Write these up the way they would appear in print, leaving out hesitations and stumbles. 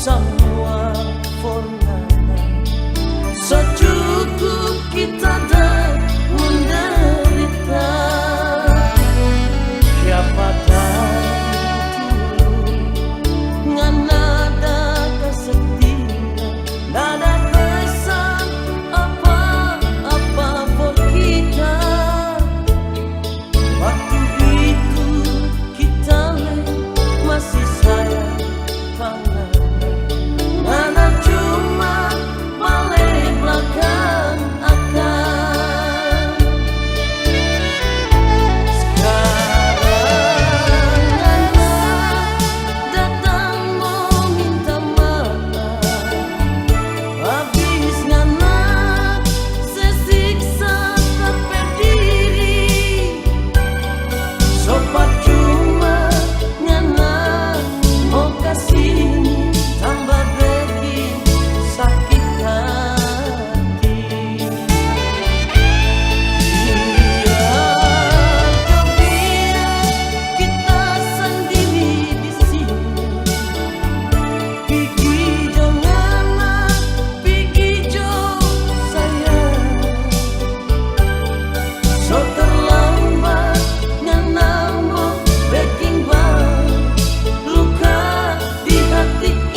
semua fornana. Secukup kita dah menderita. Siapa tahu ngana ada kesetiaan, nada pesan apa-apa buat kita. Waktu itu kita masih sayang banget. Nana cuma balik belakang akan. Sekarang Nana datang mau minta maaf. Habis Nana sesiksa berdiri. Sobat cuma Nana mau kasih tambah bikin sakit hati. Kau biar kita sendiri di sini. Pigi jo Nana, pigi jo sayang. So terlambat Nana mau bikin luka di hati ini.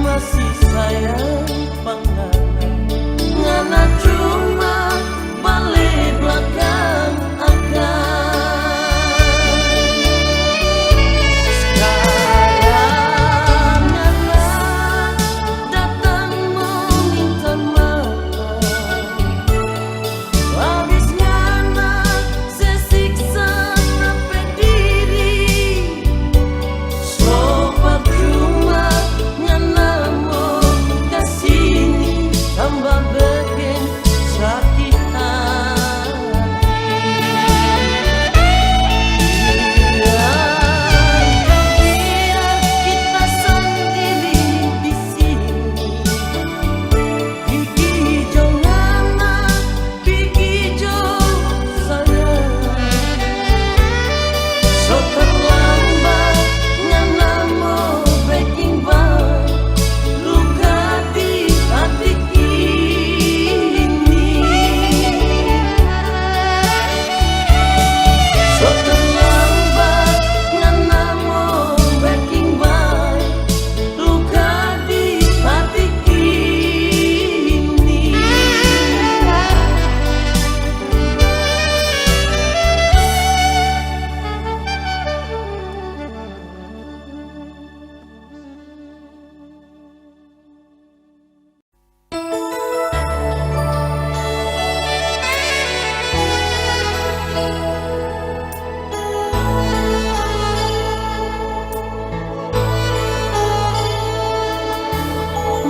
Masih sayang panganan. Ngana cuma balik belakang akan. Sekarang Ngana datang mau minta maaf. Habis Ngana sesiksa sampai diri. Sobat cuma Ngana tambah bikin sakit hati. Kau biar kita sendiri di sini. Pigi jo Ngana, pigi jo sayang. So terlambat Ngana mau bikin luka di hati.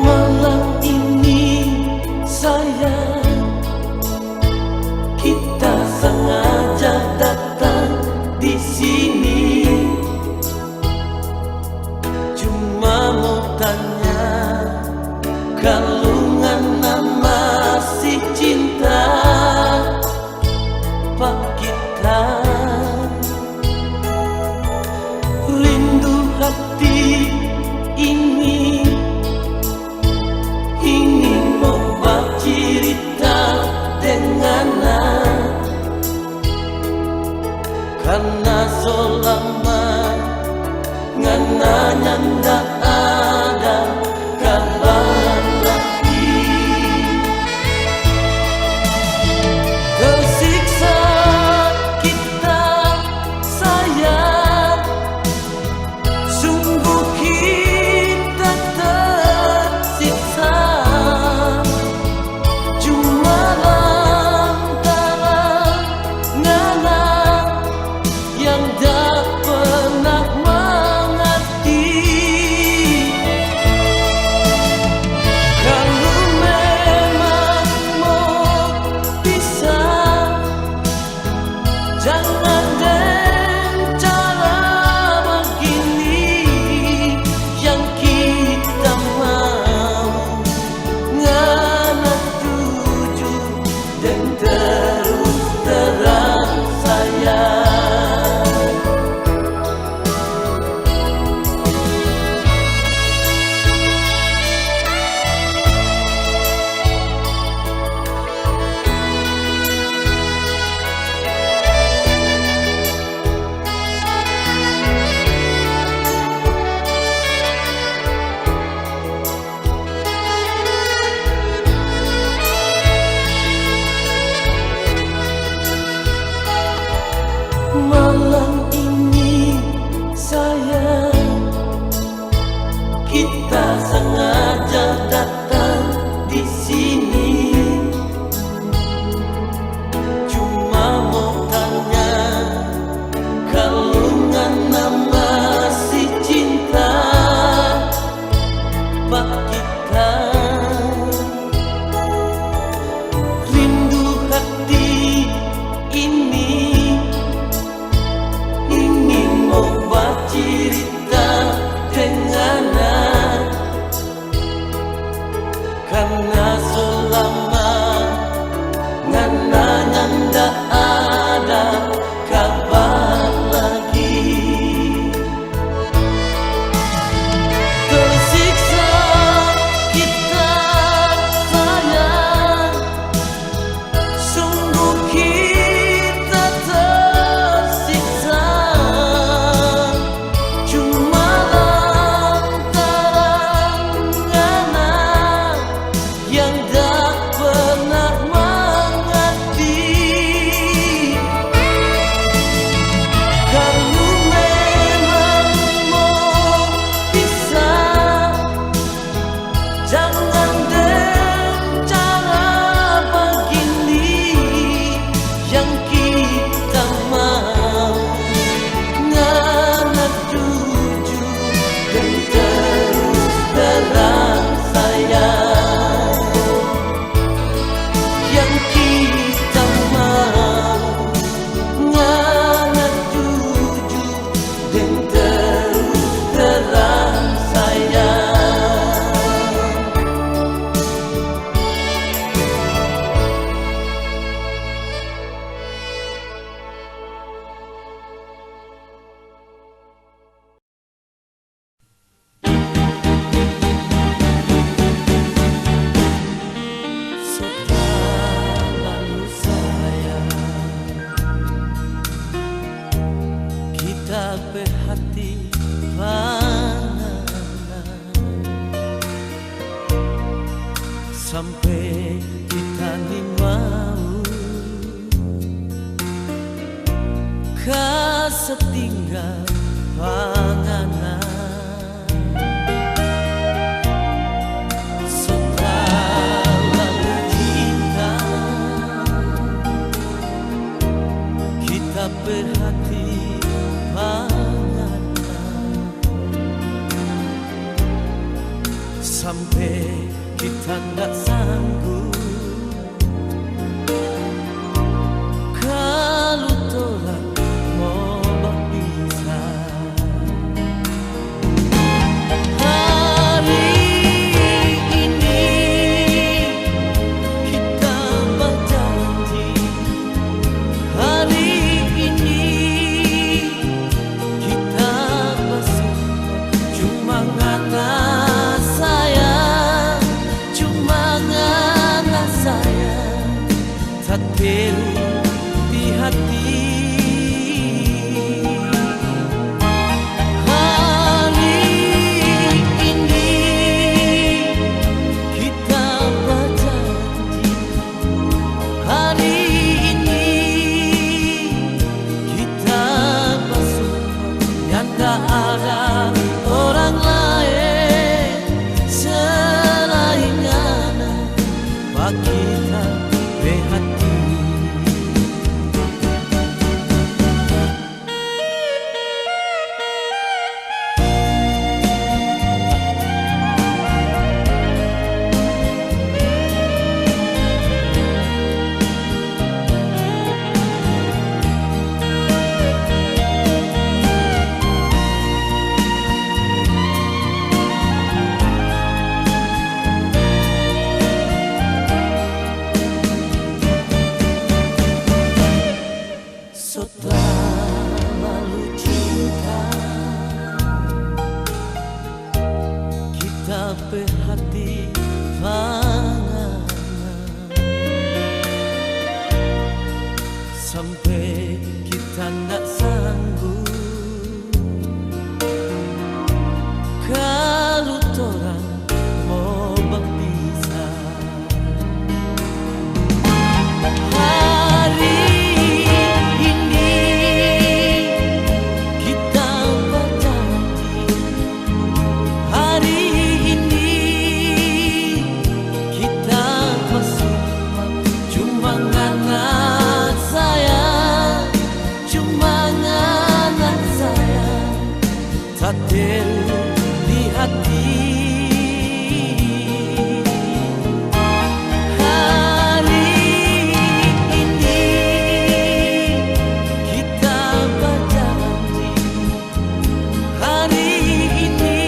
Malam ini sayang, kita sengaja datang di sini. Cuma mau tanya kalau Ngana masih cinta pak kita. Rindu hati ini ingin mau bercerita dengan karena selama Ngana nyanda ada kabar lagi. Tersiksa kita sayang. yang tak pernah mengerti. Kalau memang mau pisah, jangan dengan cara begini. Yang kita mau ngana tuju dan terus terang sayang. Malam ini sayang, kita sengaja datang di sini. Cuma mau tanya, kalau ngana masih cinta bak kita. Rindu hati ini ingin mau bercerita dengan karena selama ngana nyanda ada kabar lagi. Tersiksa kita sayang, sungguh kita tersiksa. Cuma lantaran ngana yang tak pernah mengerti. Kalau memang mau pisah, jangan dengan cara begini. Yang kita mau ngana tuju dan terus terang sayang. Yang kita mau ngana tuju dan terus terang sayang. Setelah lalu sayang, kita berhati panganan sampai kita ni mau kasetinggal panganan. Setelah lalu kita berhati panganan sampai kita ndak sanggup kalau tolak mau berpisah. Hari ini kita berjanji, hari ini kita bersumpah. Cuma ngana sayang, cuma batin di hati. Hari ini kita berjanji, hari ini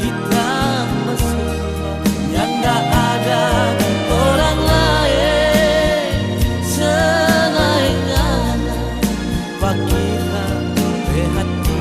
kita mesra, yang tak ada orang lain selain anak kita hati.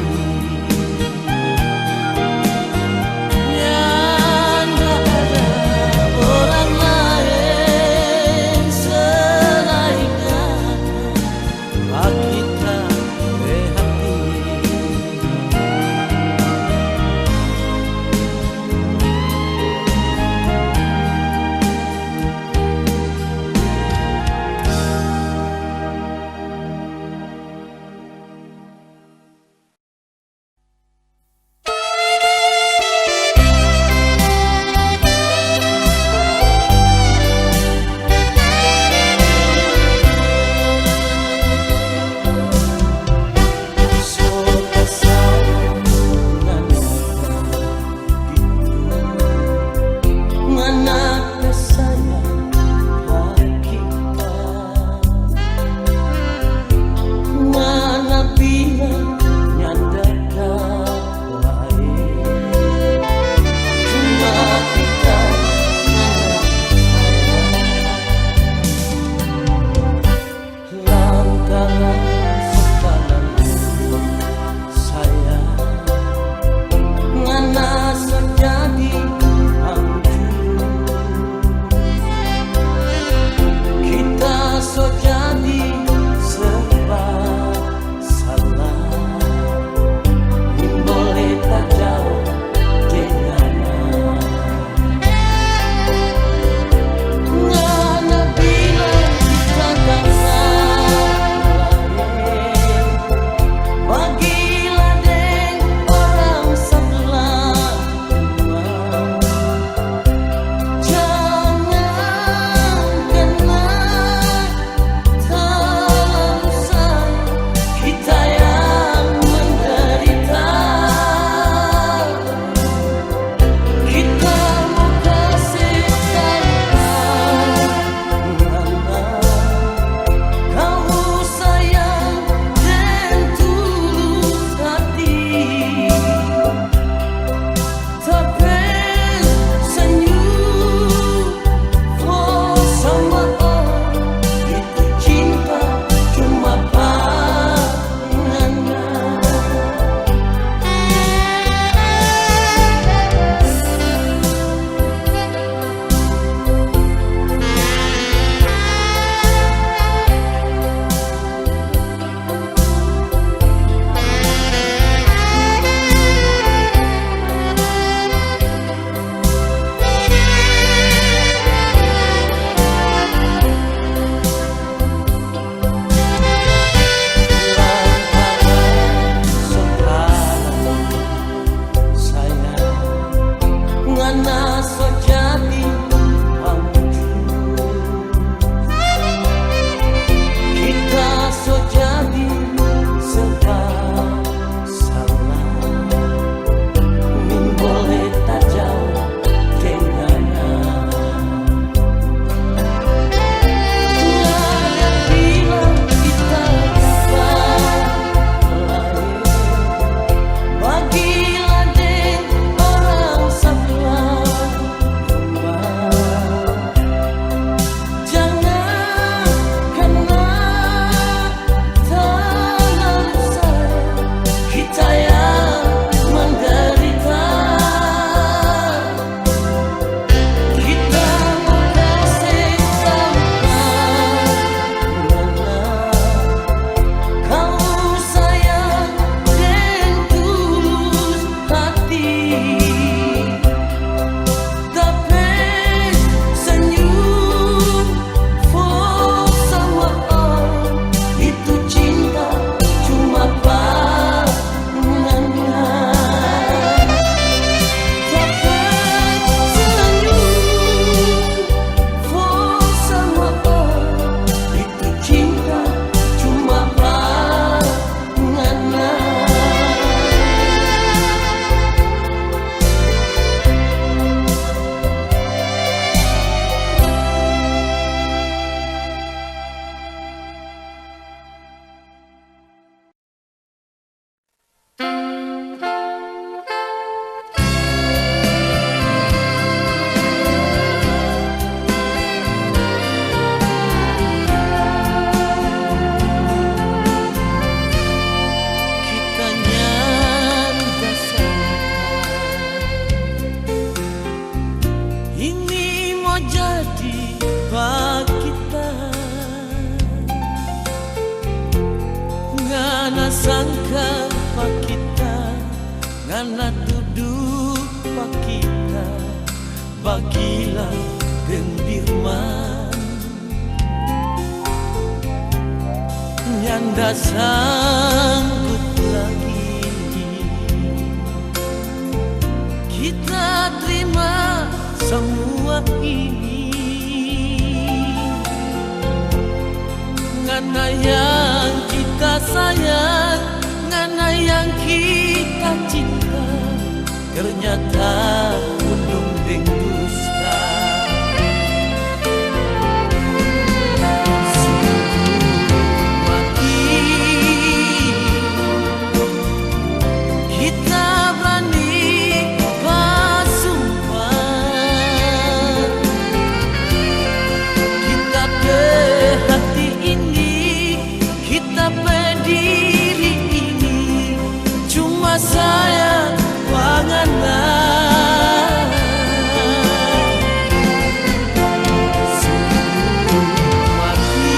Ngana sangka pak kita, ngana duduk pak kita, bagilah gendirman. Nyanda sanggup lagi kita terima semua ini. Ngana yang kita sayang, ngana yang kita cinta, ternyata undung deng dusta. Kita berani bersumpah, kita hati ini, kita berdiri ini, cuma saya panganan. Mati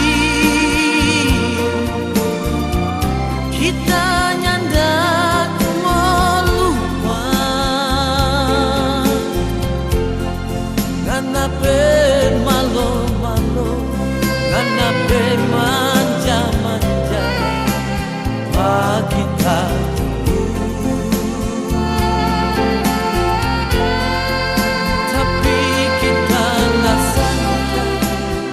kita nyanda melupa, ngana malo-malo, ngana manja-manja, pak kita dulu. Tapi kita nggak sangka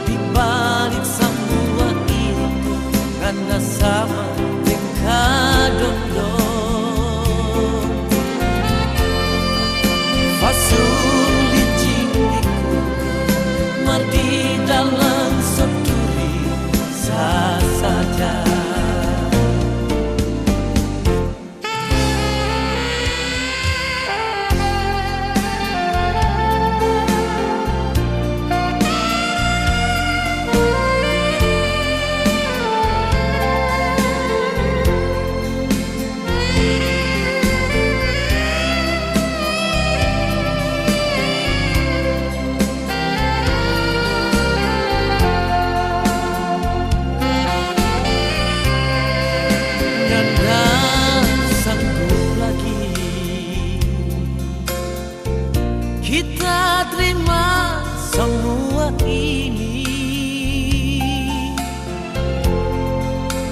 di balik semua itu, ngana sama dekadondon. Fasul di cindiku, mardi dalam seduri, sah saja. Nyanda sanggup lagi kita terima semua ini.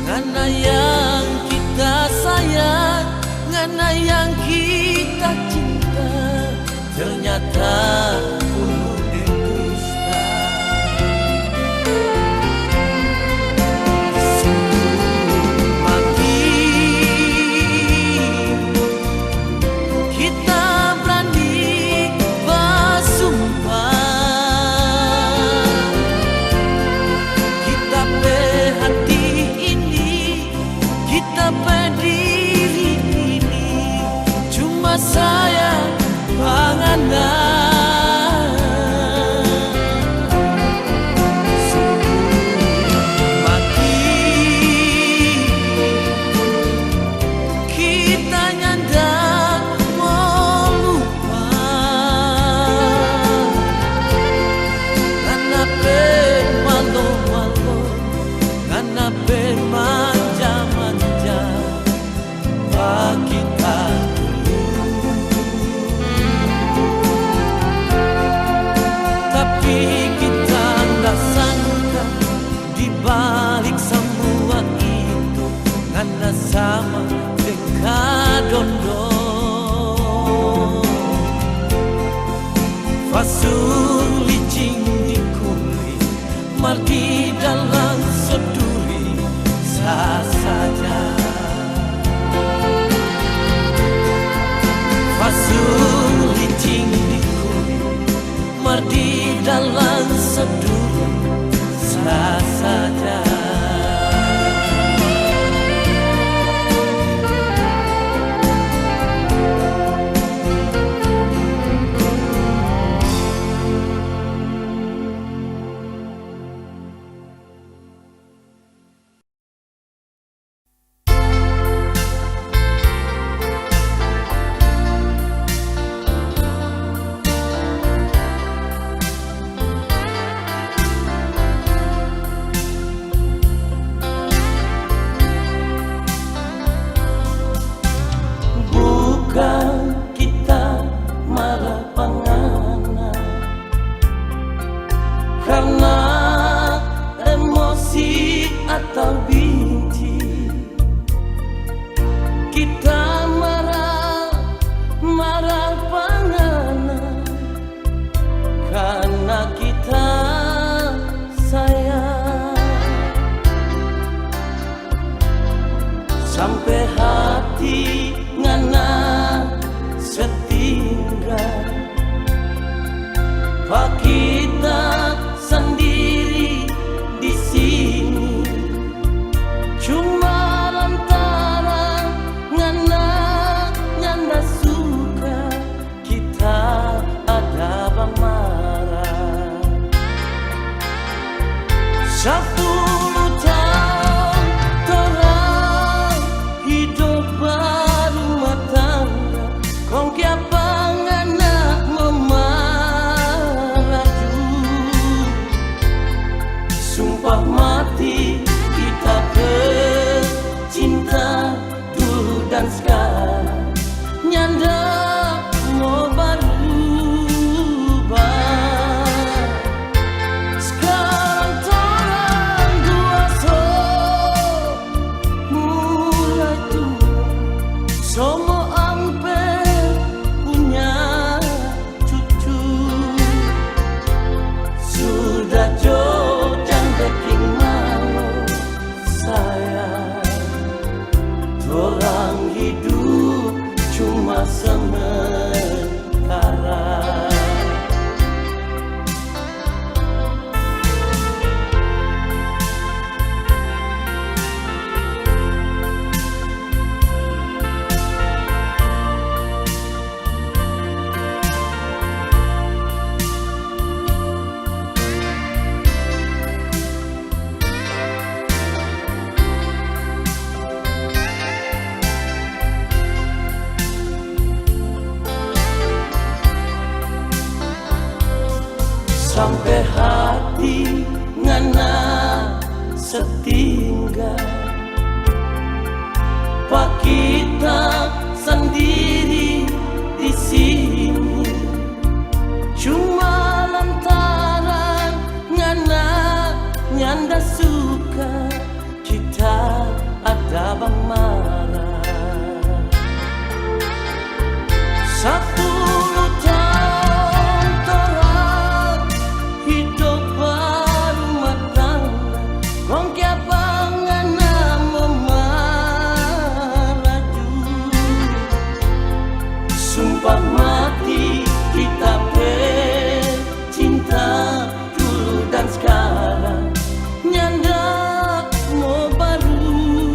Ngana yang kita sayang, ngana yang kita cinta, ternyata ulu deng dusta. Mati kita berani bersumpah, kita hati ini, kita berdiri ini, cuma saya panganan. Mati kita nyanda melupa, ngana malo-malo, ngana manja-manja, pak kita dulu. Tapi kita nggak sangka di balik semua itu, ngana sama dekadondon. Fasul licin di kulit, mardi dalam seduri, sah saja. Fasul licin di kulit, mardi dalam seduri, sah saja. sampai hati ngana setinggal Pak kita sendiri di sini cuma lantaran ngana nyanda suka kita ada bang marah 10 tahun torang hidup berumah tangga kong kiapa ngana memaraju sumpah mati kita bercinta dulu dan sekarang nyanda mau berubah sekarang torang dua mulai tua semua hampir punya cucu sudah jojang bikin malu saya orang hidup cuma sementara sampai hati ngana setinggal Pak kita sendiri di sini cuma lantaran ngana nyanda suka kita ada bang marah 10 tahun torang hidup berumah tangga kong kiapa ngana memaraju sumpah mati kita bercinta dulu dan sekarang nyanda mau berubah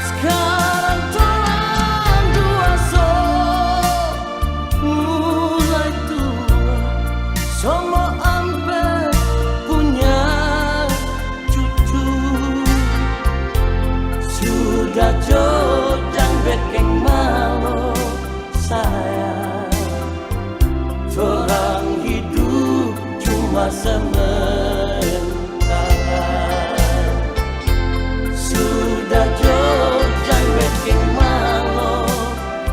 sekarang torang dua mulai tua semua hampir punya cucu sudah jojang bikin malu saya orang hidup cuma sementara sudah jojang bikin malu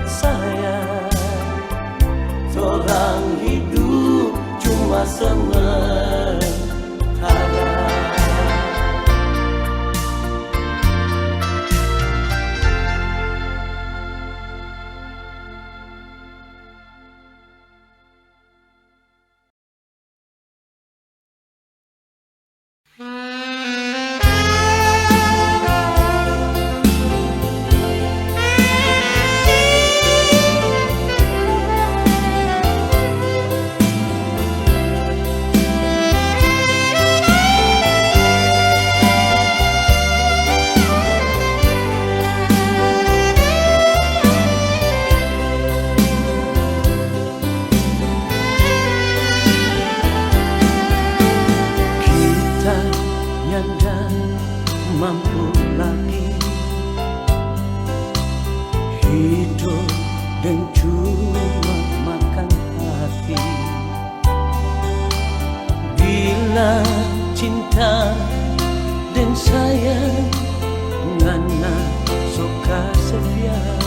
saya orang hidup cuma sementara mampu lagi hidup dan cuma makan hati bila cinta dan sayang ngana suka sepiau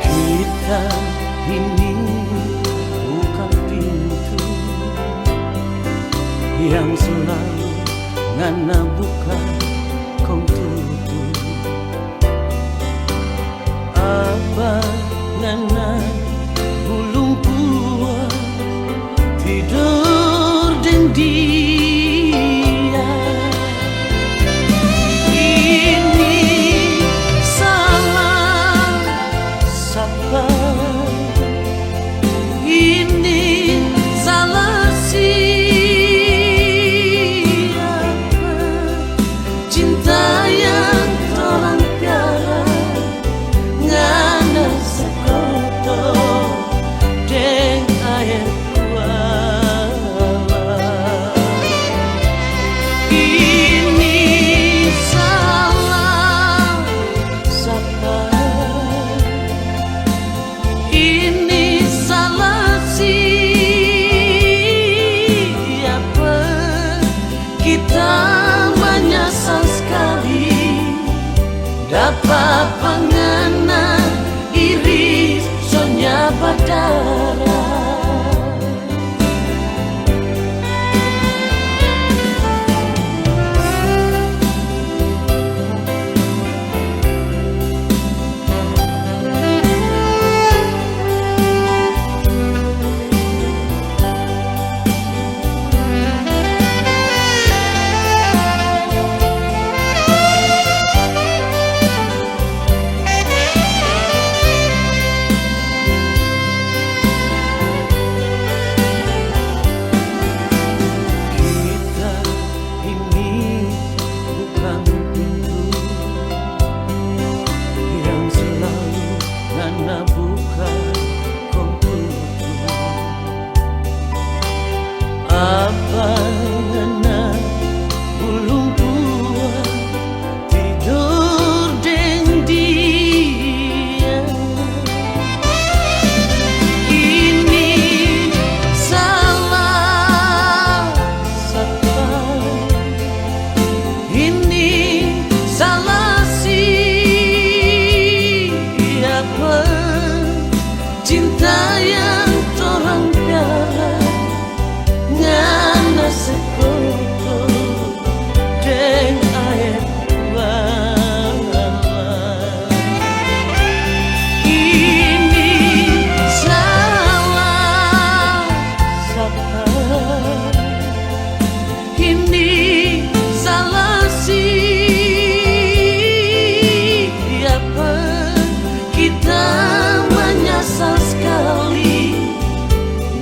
kita ini bukan pintu yang selalu ngana buka kau tutup apa ngana belum puas tidur dia. Ini salah siapa? Ini salah siapa? Cinta yang torang piara ngana sekoto deng air kuala. Ini salah siapa? Ini salah siapa? Kita menyesal sekali dapat pengenang iri sonya badara. Cinta yang torang piara ngana sekoto deng air kuala. Ini salah siapa? Ini salah siapa? Kita menyesal sekali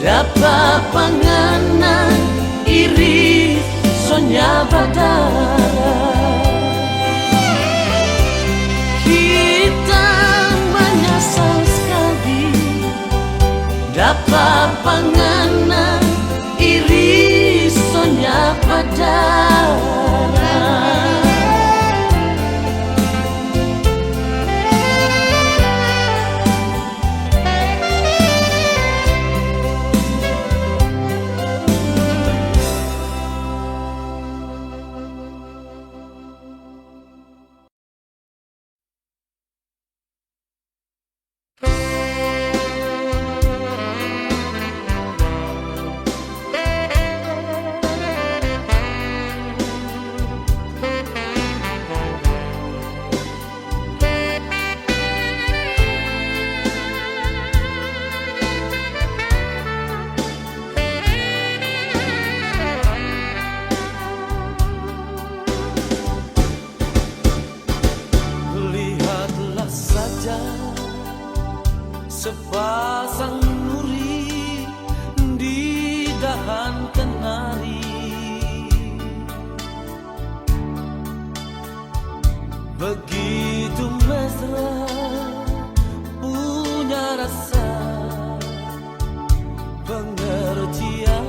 dapat pengenang iri sonya badara. Kita menyesal sekali dapat pengenang iri sonya badara. Sepasang nuri di dahan kenari, begitu mesra punya rasa pengertian.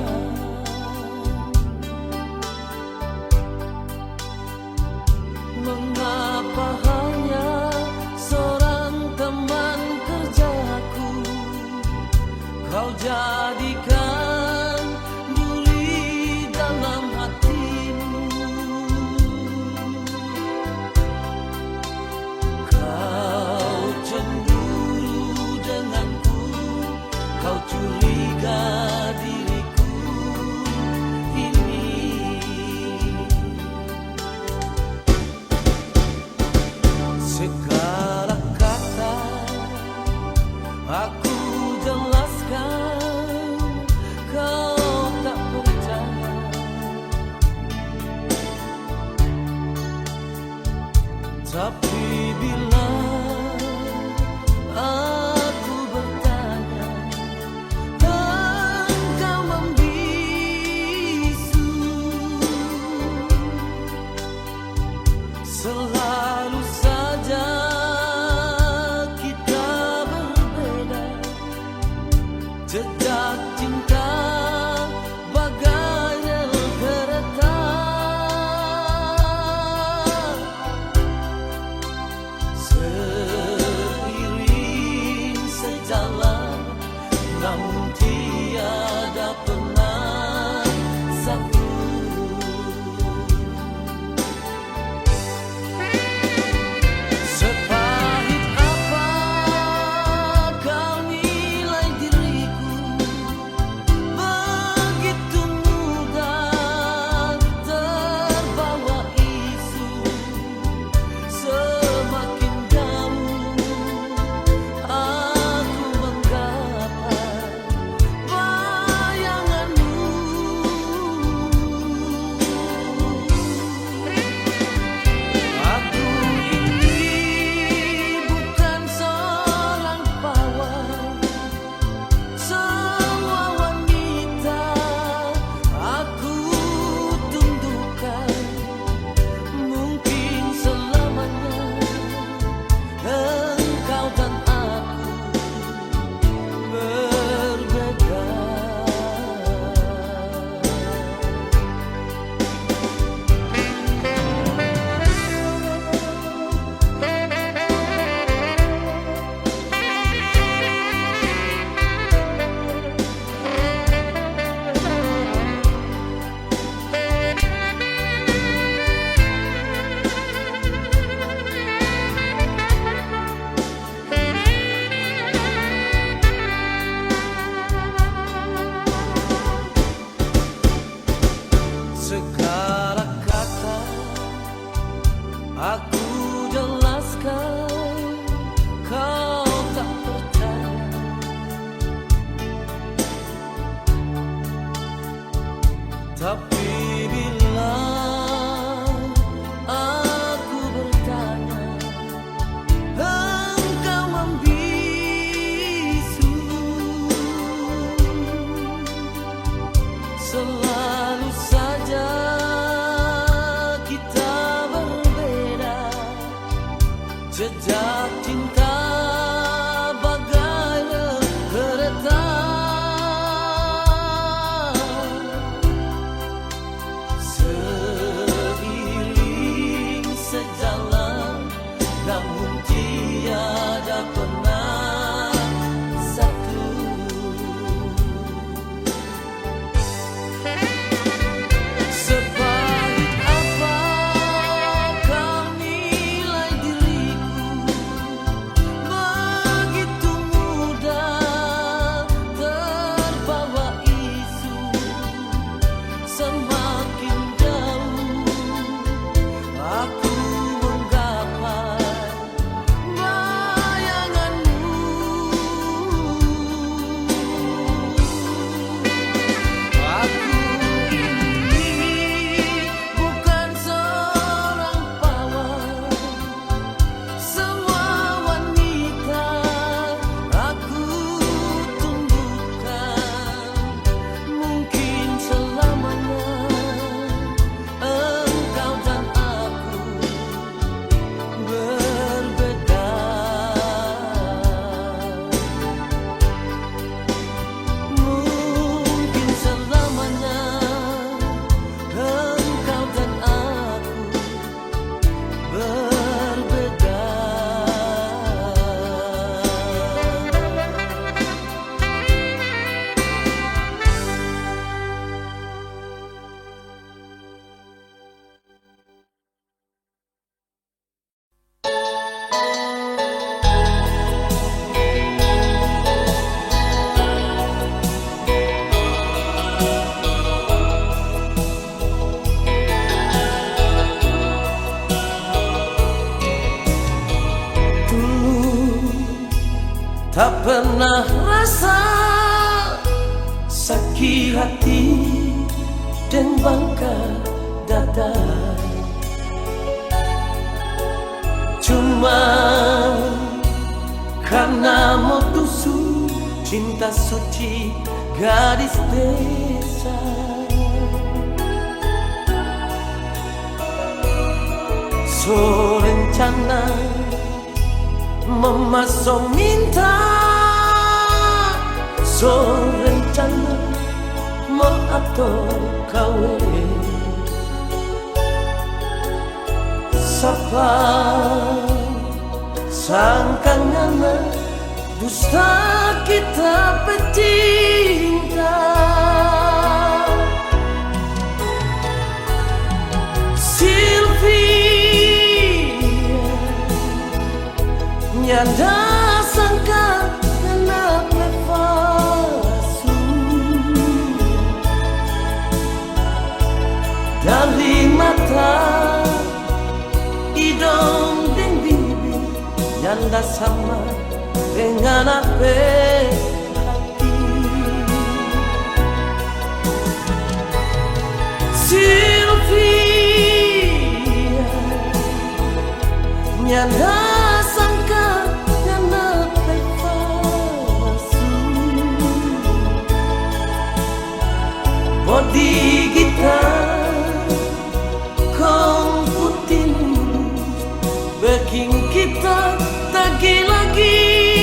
Mengapa hanya seorang teman kerjaku kau jadikan duri dalam hatimu? Kau Tapi bila aku bertanya, engkau membisu. Selalu saja kita berbeda, jejak cinta bagai kereta. Seiring sejalan, namun tiada pernah satu. Sebaik apa kau nilai diriku, begitu mudah terbawa isu. Semakin jauh aku menggapai bayanganmu. Aku ini bukan seorang pawang, semua wanita aku tundukkan. Mungkin selamanya engkau dan aku berbeda. Mungkin selamanya engkau dan aku berbeda. Dulu tak pernah rasa sakit hati dan bangga dada. Cuma karena mau tusuk cinta suci gadis desa. So rencana memasok minta, so rencana mau atur kawin. Sapa sangkangana dusta kita pecinta. Nyanda sangka kenapa palsu, dari mata, hidung dan bibir, nyanda sama dengan apa hati. Sylvia, nyanda bodi kita kong putih mulus, bikin kita tak gila-gila.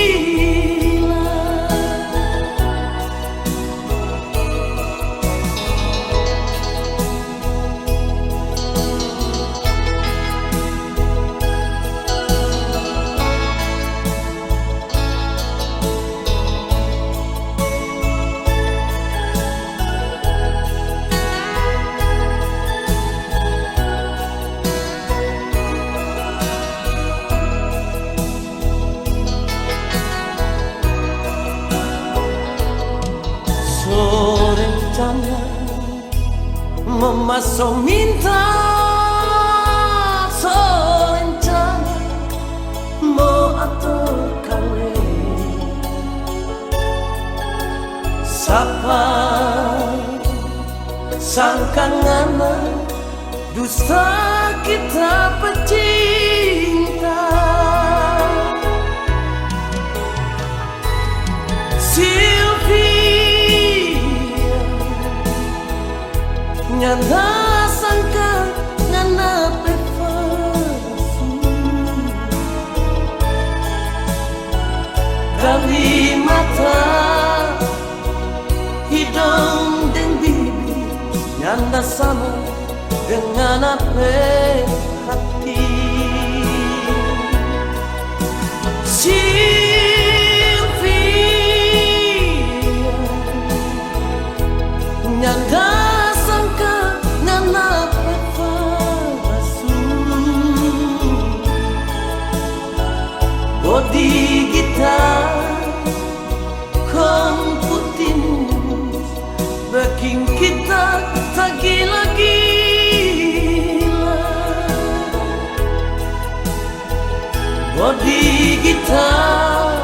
Rencana memasok minta, so rencana mau atur kawin. Sapa sangkangana dusta kita pecinta. Sylvia nyanda sangka ngana pefasu dari mata hidung dan bibir nyanda sama dengan apa hati. Nyanda sangka ngana pefasu bodi gitar komputinus bikin kita tak gila-gila. Bodi gitar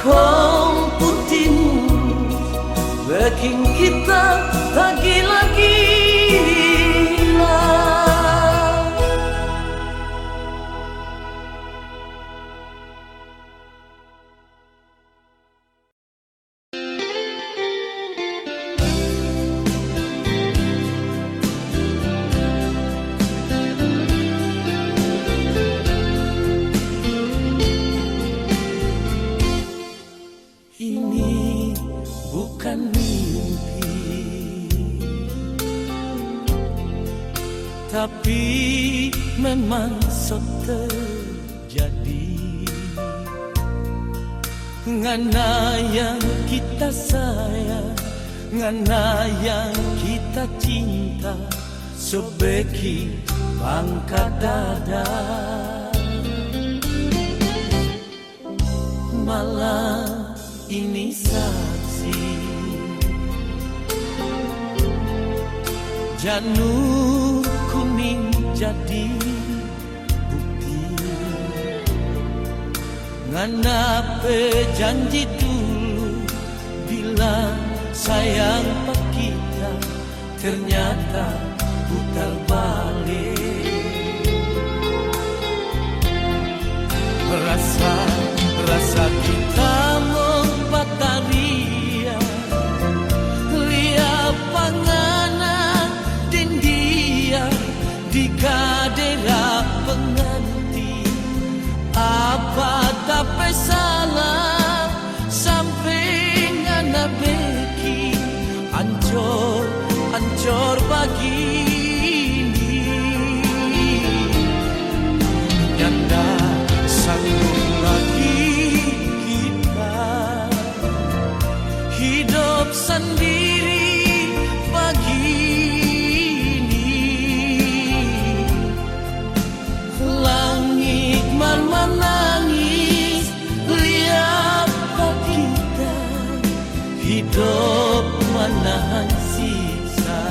komputinus bikin kita tak gila-gila. Ini bukan mimpi, tapi memang terjadi. Ngana yang kita sayang, ngana yang kita cinta, sebeki bangka dada. Malam ini saksi janur kuning jadi bukti. Ngana janji dulu bila sayang pak kita, ternyata putar balik. Rasa kita membataria lihat panganan dan dia di kadera pengantin. Apa tak salah sampai ngana beki ancor begini. Nyanda sanggup lagi kita hidup sendiri begini. Langit menangis lihat kita hidup menahan sisa.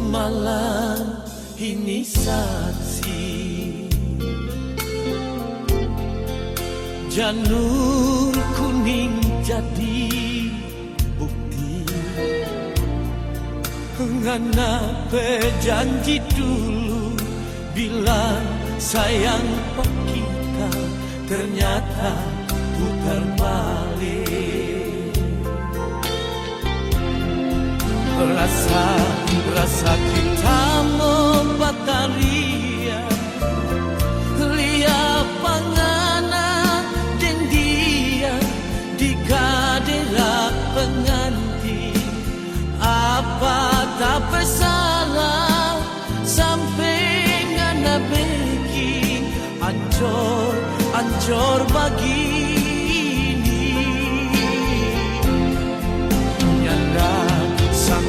Malam ini saksi janur kuning jadi bukti. Ngana janji dulu bila sayang pak kita, ternyata putar balik. Rasa kita membataria lihat panganan dan dia di kadera pengantin. Apa tak salah sampai ngana beki ancor begini. Nyanda sang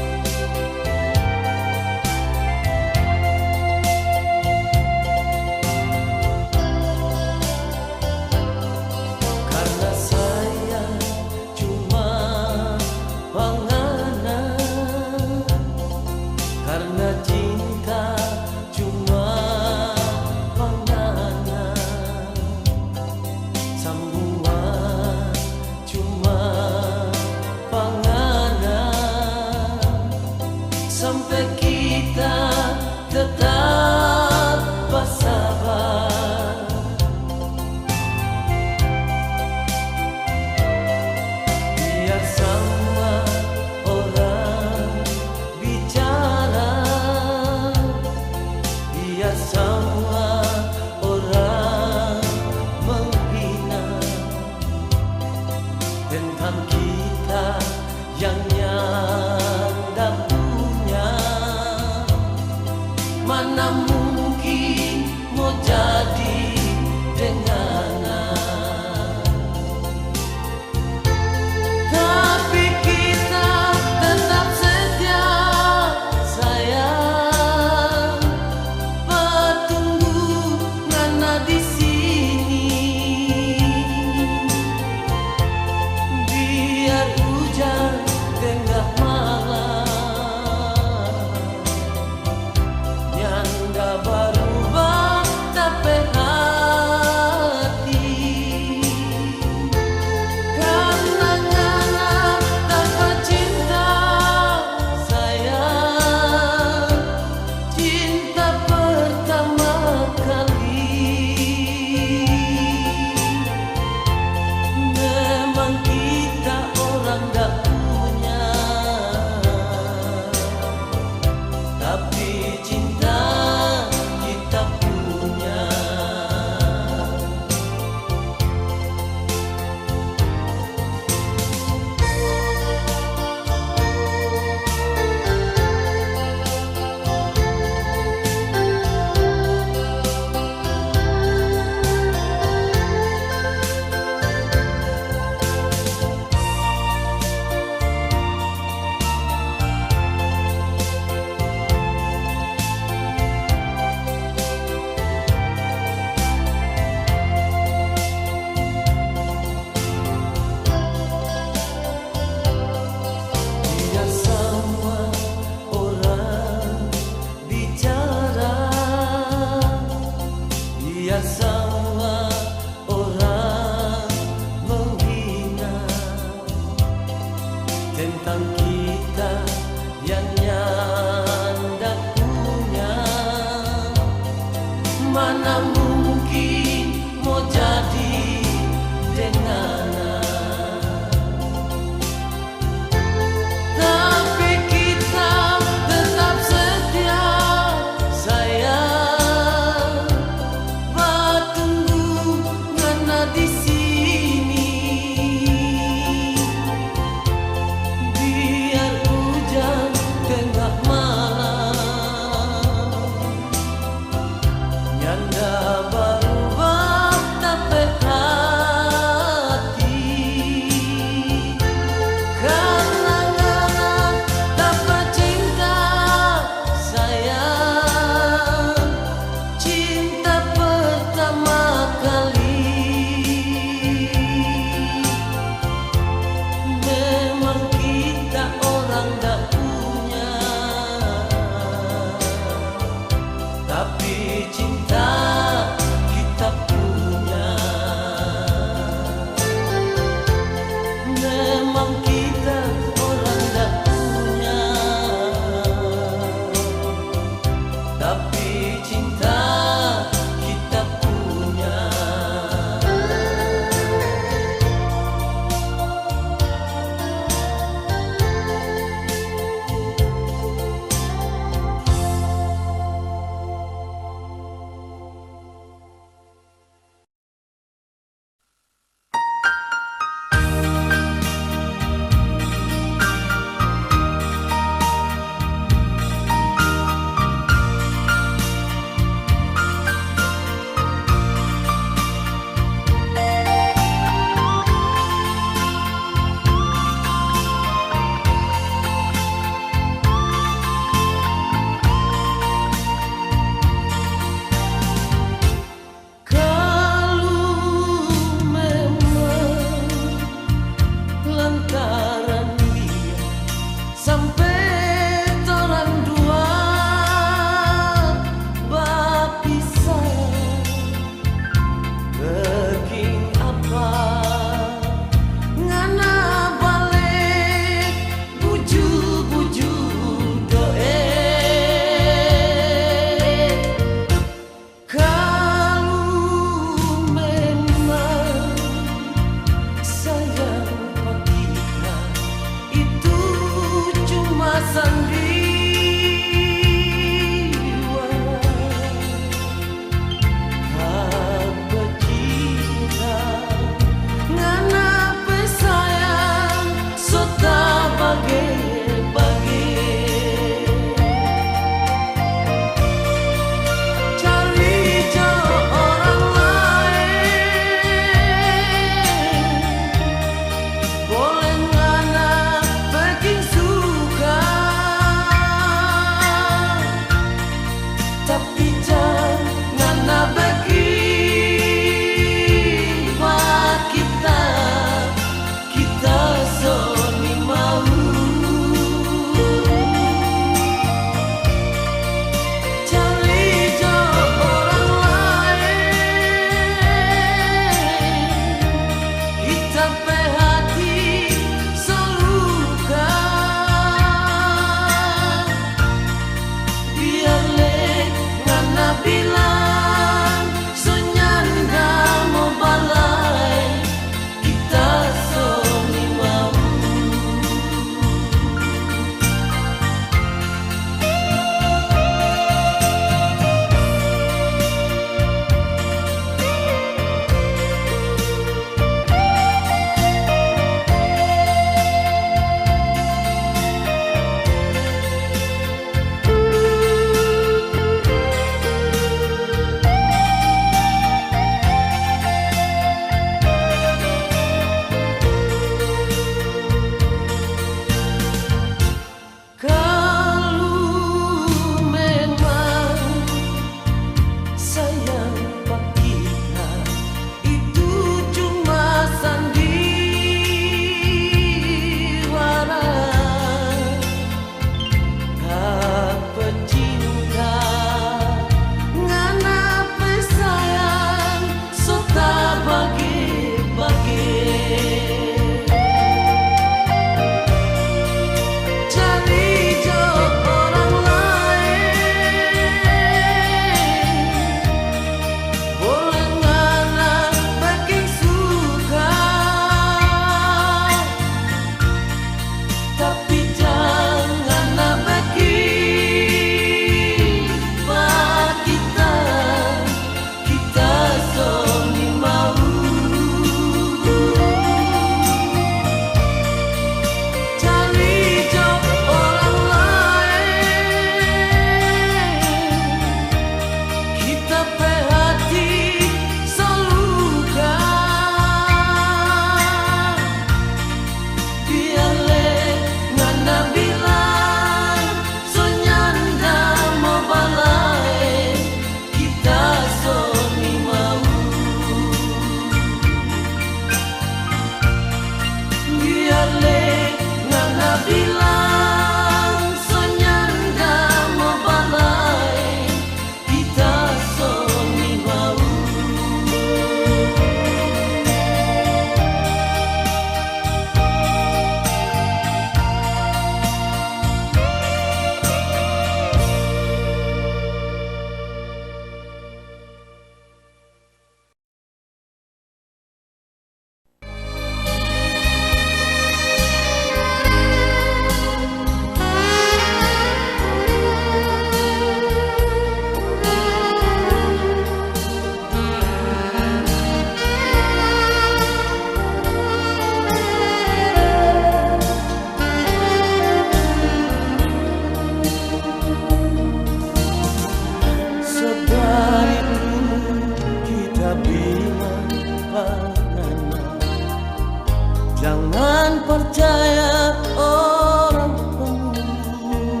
Jangan percaya orang pembunuh,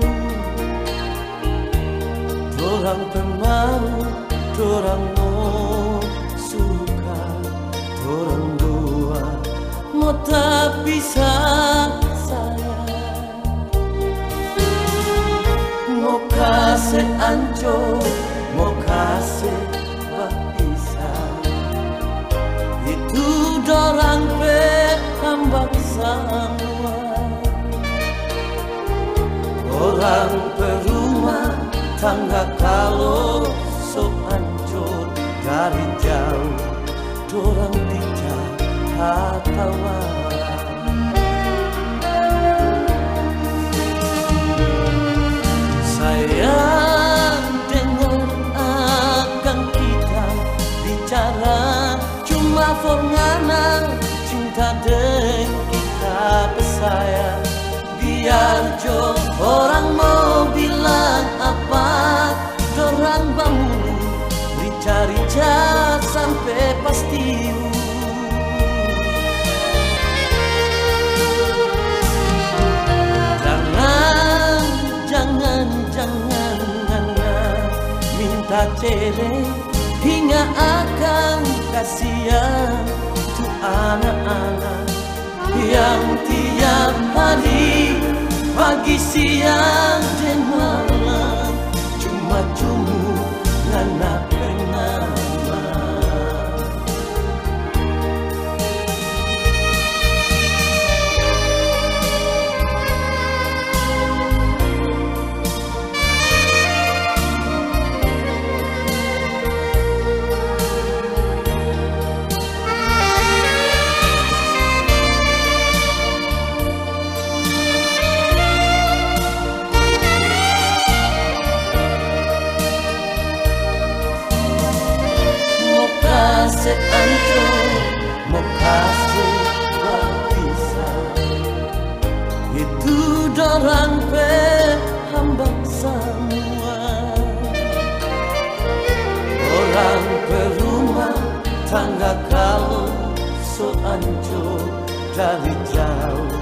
orang pemalu, orang mau suka, orang dua mau tak bisa sayang, mau kasih ancur, mau kasih bisa. Itu dorang hambak semua, orang perumah tangga kalau so hancur dari jauh, dorang bijak katawa. Sayang dengar akan kita bicara cuma forngana cinta dan kita bersayang. Biar jo orang mau bilang apa, dorang bangun rica-rica sampai pasti. Jangan minta cerai hingga akan kasihan tuh anak-anak yang tiap hari pagi siang dan malam cuma ngana bernama. Seancur mau kasih bisa, itu dorang hambak semua, orang perumah tangga kalau so hancur dari jauh,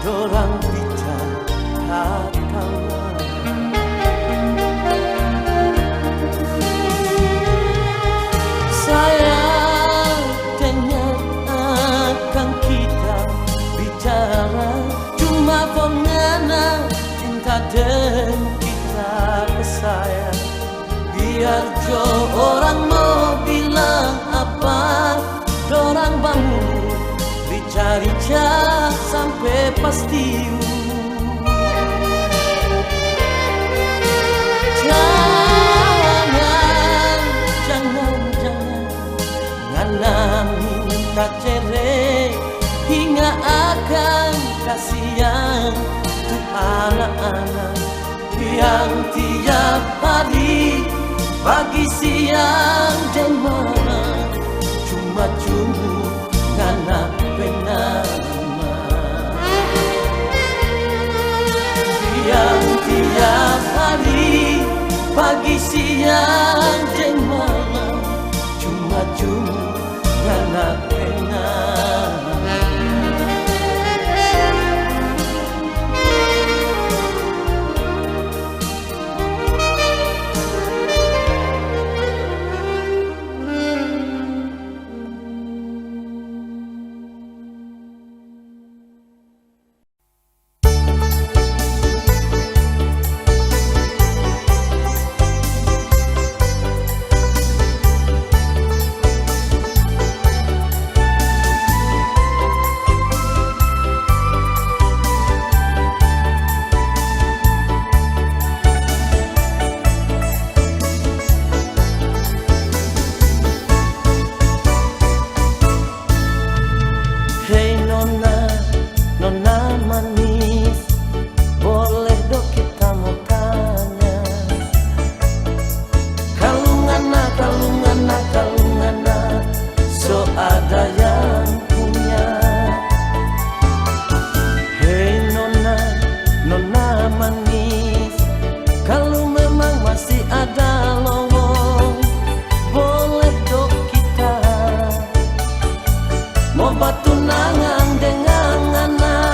dorang bicara kawan. Sayang dengar akan kita bicara cuma pengana cinta dan kita bersayang. Biar jo orang mau bilang apa, dorang bangun rica-rica sampai pasti. Minta cerai hingga akan kasihan tuh anak-anak yang tiap hari pagi siang dan malam cuma ngana bernama. Yang tiap hari pagi siang dan malam cuma ngana bernama. Obat tunangan dengan anak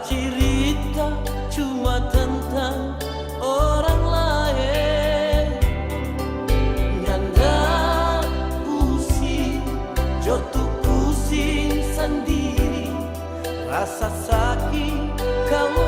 cerita cuma tentang orang lain. Nyanda pusing, jotuh pusing sendiri, rasa sakit kalau